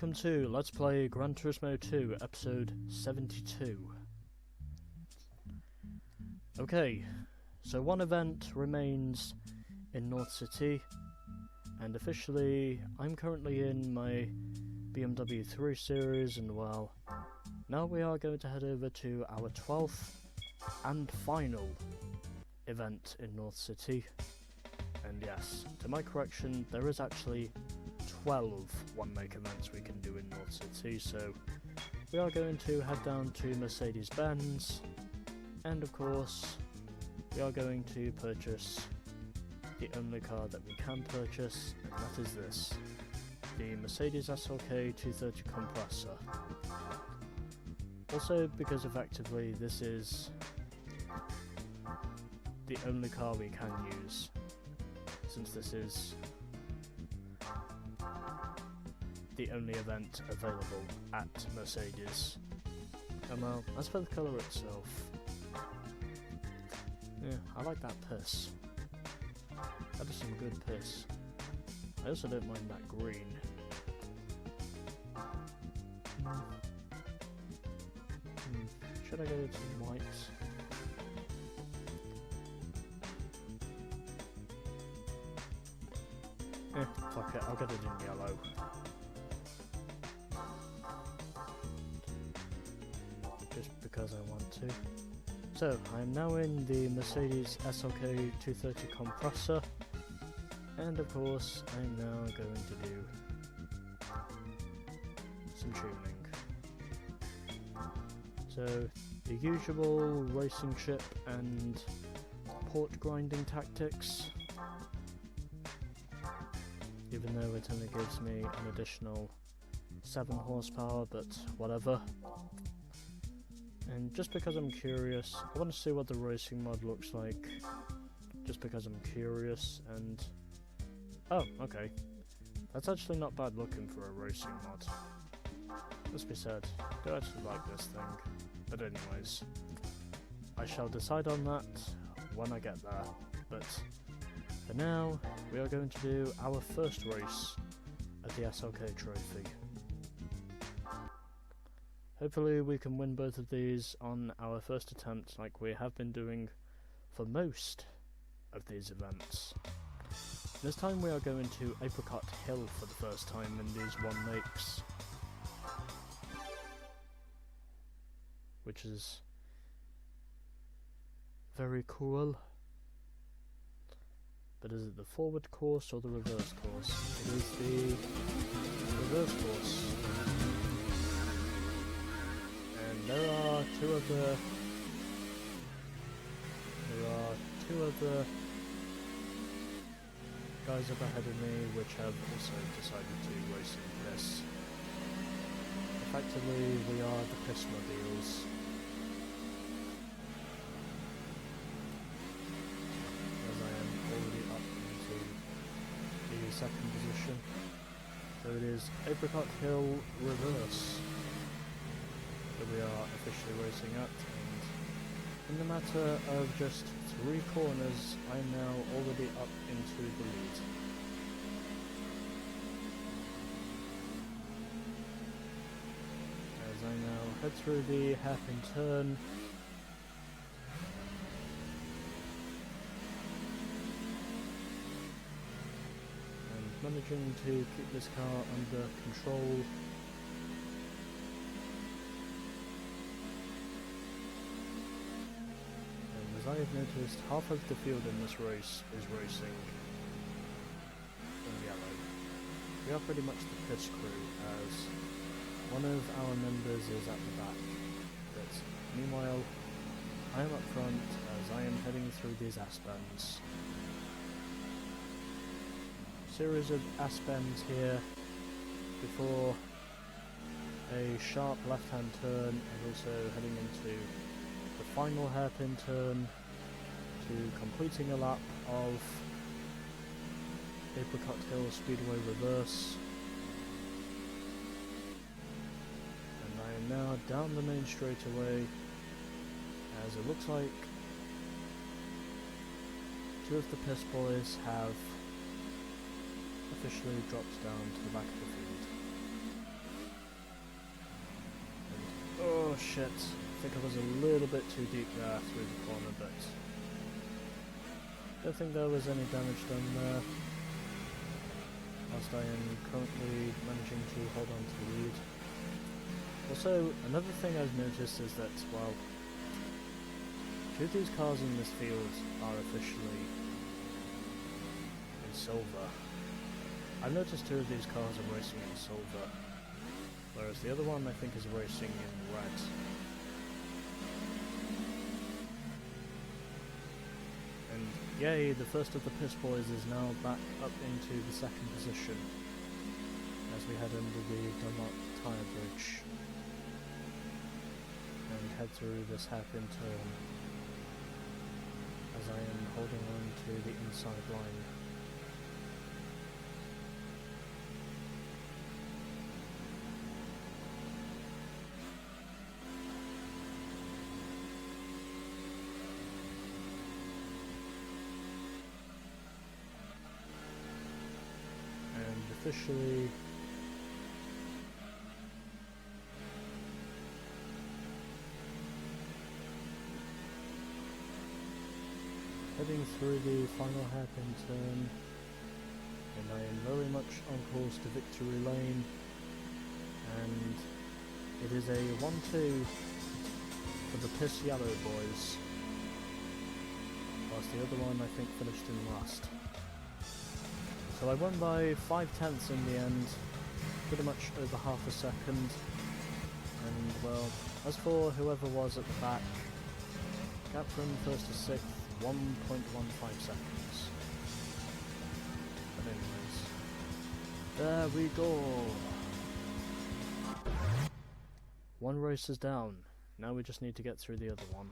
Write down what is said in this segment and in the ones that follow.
welcome to Let's Play Gran Turismo 2, episode 72. Okay, so one event remains in North City, and officially I'm currently in my BMW 3 Series, and well, now we are going to head over to our 12th and final event in North City. And yes, to my correction, there is actually 12 one-make events we can do in North City, so we are going to head down to Mercedes-Benz, and of course we are going to purchase the only car that we can purchase, and that is this, the Mercedes SLK 230 compressor. Also, because effectively this is the only car we can use, since this is the only event available at Mercedes. And well, as for the colour itself, yeah, I like that piss. That is some good piss. I also don't mind that green. Should I go to white? Fuck it, I'll get it in yellow. Just because I want to. So, I am now in the Mercedes SLK 230 compressor, and of course I am now going to do some tuning. So, the usual racing ship and port grinding tactics, even though it only gives me an additional 7 horsepower, but whatever. And just because I'm curious, I want to see what the racing mod looks like, just because I'm curious, and... oh, okay. That's actually not bad looking for a racing mod. Let's be said, I do actually like this thing. But anyways, I shall decide on that when I get there. But for now, we are going to do our first race at the SLK trophy. Hopefully we can win both of these on our first attempt, like we have been doing for most of these events. This time we are going to Apricot Hill for the first time in these one-makes, which is very cool. But is it the forward course or the reverse course? It is the reverse course. And there are two other guys up ahead of me which have also decided to race in piss. Effectively, we are the piss mobiles. As I am already up into the second position. So it is Apricot Hill reverse that we are officially racing at, and in the matter of just 3 corners, I am now already up into the lead. As I now head through the hairpin turn, and managing to keep this car under control. As I have noticed, half of the field in this race is racing in yellow. We are pretty much the piss crew, as one of our members is at the back, but meanwhile I am up front as I am heading through these S-bends. Series of S-bends here before a sharp left-hand turn, and also heading into the final hairpin turn to completing a lap of Apricot Hill Speedway reverse. And I am now down the main straightaway, as it looks like 2 of the piss boys have officially dropped down to the back of the field. Oh shit, I think I was a little bit too deep there through the corner, but don't think there was any damage done there. Whilst I am currently managing to hold on to the lead. Also, another thing I've noticed is that, well, two of these cars in this field are officially in silver. I've noticed two of these cars are racing in silver, whereas the other one I think is racing in red. And yay, the first of the piss boys is now back up into the second position as we head under the Dunlop tyre bridge and head through this hairpin turn as I am holding on to the inside line. Officially heading through the final hairpin turn, and I am very much on course to victory lane, and it is a 1-2 for the piss yellow boys, whilst the other one I think finished in last. So I won by 5/10 in the end, pretty much over half a second, and well, as for whoever was at the back, gap from first to sixth, 1.15 seconds. But anyways, there we go. One race is down, now we just need to get through the other one.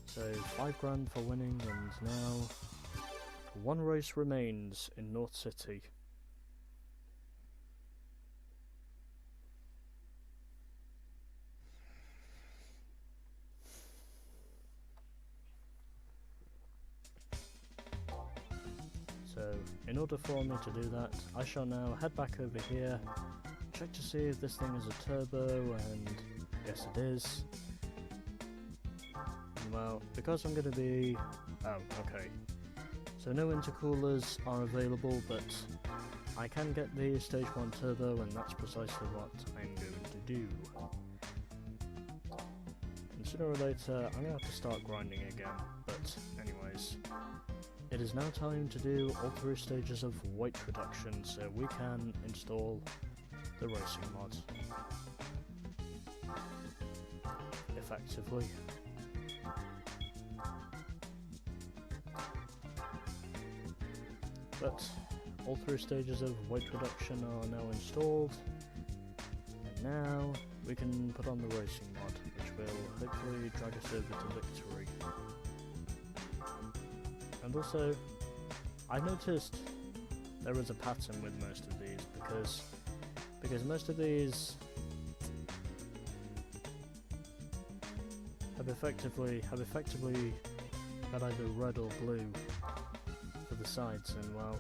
So 5 grand for winning, and now one race remains in North City. So in order for me to do that, I shall now head back over here, check to see if this thing is a turbo, and yes it is. Well, because I'm going to be... oh, okay. So no intercoolers are available, but I can get the Stage 1 Turbo, and that's precisely what I'm going to do. And sooner or later, I'm going to have to start grinding again, but anyways. It is now time to do all 3 stages of weight reduction, so we can install the racing mod. Effectively. But all 3 stages of weight reduction are now installed, and now we can put on the racing mod, which will hopefully drag us over to victory. And also, I noticed there is a pattern with most of these, because most of these have effectively got either red or blue for the sides, and well,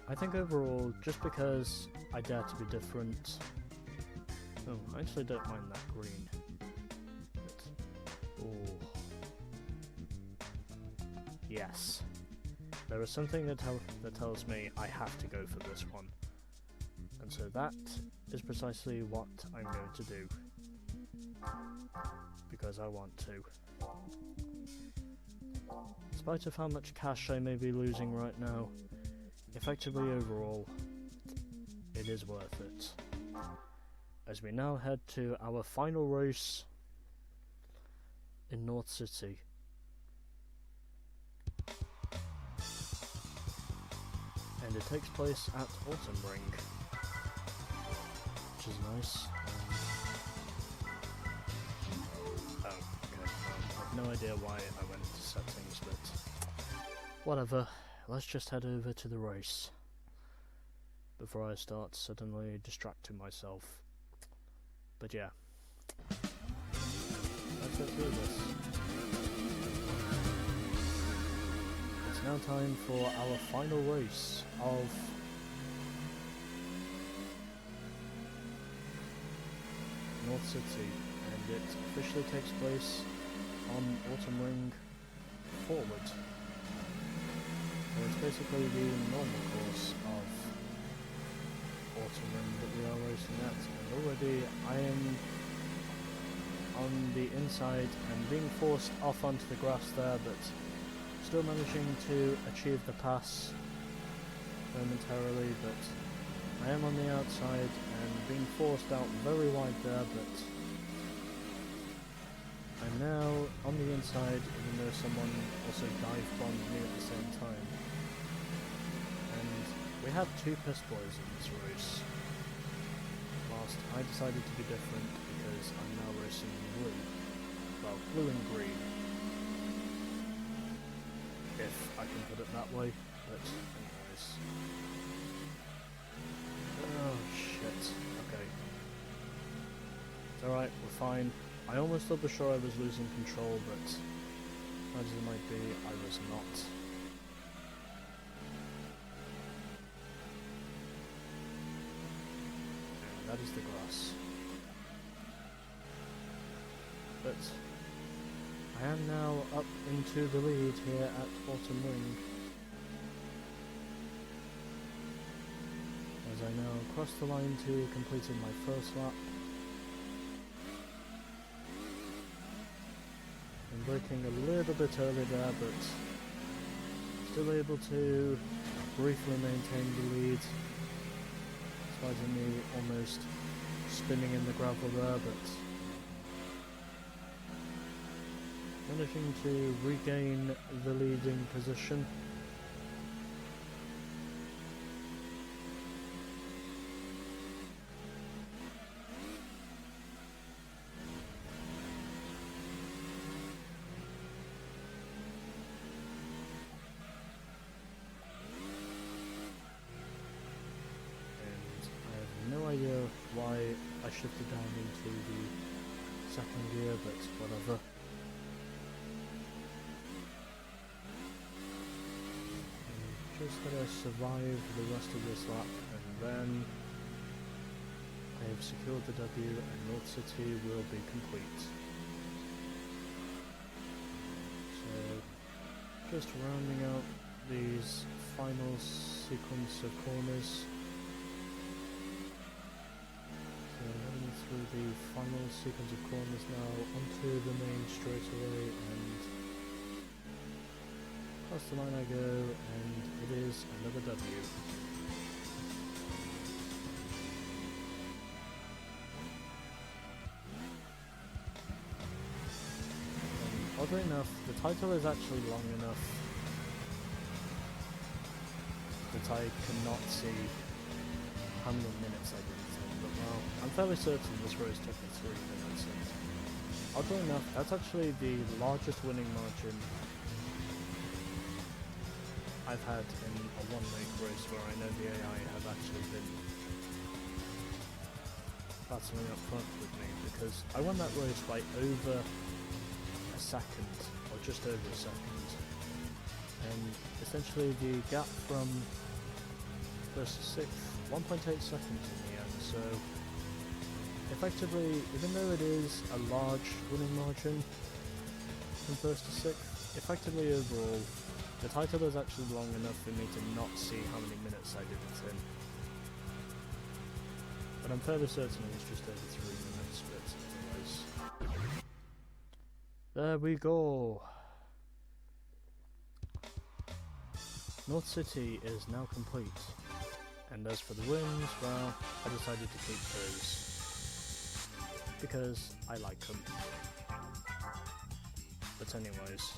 I think overall, just because I dare to be different. Oh, I actually don't mind that green. But, oh. Yes. There is something that tells me I have to go for this one. And so that is precisely what I'm going to do. Because I want to. In spite of how much cash I may be losing right now, effectively overall, it is worth it. As we now head to our final race in North City. And it takes place at Autumn Ring, which is nice. Oh, okay. I have no idea why I went into settings, but whatever. Let's just head over to the race before I start suddenly distracting myself. But yeah, let's get through this. It's it's now time for our final race of North City, and it officially takes place on Autumn Ring Forward. So it's basically the normal course of Autumn Ring that we are racing at, and already I am on the inside and being forced off onto the grass there, but still managing to achieve the pass momentarily, but I am on the outside and being forced out very wide there, but I'm now on the inside even though someone also dive-bombed me at the same time. And we have two piss boys in this race, whilst I decided to be different because I'm now racing in blue. Well, blue and green, if I can put it that way, but anyways. Oh shit, okay. It's alright, we're fine. I almost thought for sure I was losing control, but as it might be, I was not. And that is the grass. But I am now up into the lead here at Autumn Ring, as I now cross the line to completing my first lap. I'm braking a little bit early there, but still able to briefly maintain the lead, despite me almost spinning in the gravel there, but managing to regain the leading position. Idea why I shifted down into the second gear, but whatever. I'm just gonna survive the rest of this lap, and then I have secured the W and North City will be complete. So just rounding out these final sequence of corners. Through the final sequence of corners now onto the main straightaway, and across the line I go, and it is another W. And oddly enough, the title is actually long enough that I cannot see how many minutes I did. Well, I'm fairly certain this race took me 3 minutes, and oddly enough, that's actually the largest winning margin I've had in a one-leg race where I know the AI have actually been battling up front with me, because I won that race by over a second, or just over a second, and essentially the gap from first to 6th, 1.8 seconds in the end, so effectively, even though it is a large winning margin from first to 6th, effectively overall, the title is actually long enough for me to not see how many minutes I did it in. But I'm fairly certain it was just over 3 minutes, but anyways. There we go! North City is now complete. And as for the wins, well, I decided to keep those because I like them. But anyways.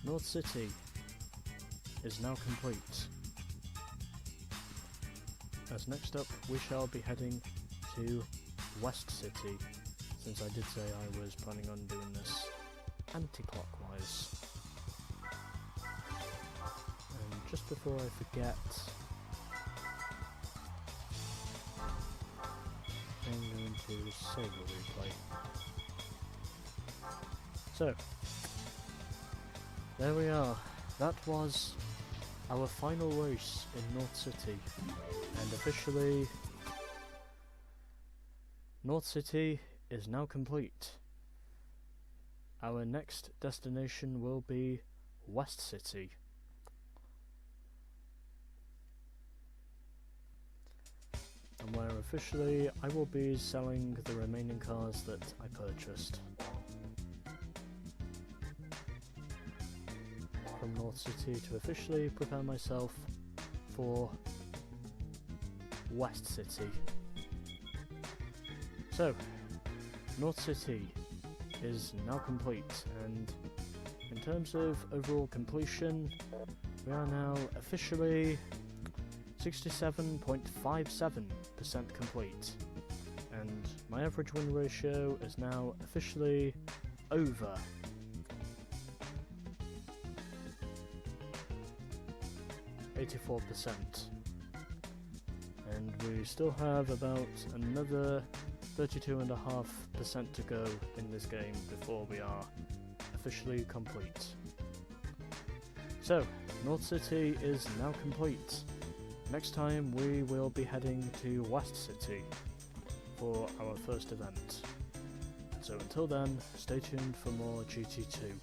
North City is now complete. As next up, we shall be heading to West City, since I did say I was planning on doing this anti-clockwise. And just before I forget, I'm going to save a replay. So, there we are. That was our final race in North City. And officially, North City is now complete. Our next destination will be West City. And where officially I will be selling the remaining cars that I purchased from North City to officially prepare myself for West City. So, North City is now complete, and in terms of overall completion, we are now officially 67.57% complete, and my average win ratio is now officially over 84%, and we still have about another 32.5% to go in this game before we are officially complete. So, North City is now complete. Next time we will be heading to West City for our first event. So until then, stay tuned for more GT2.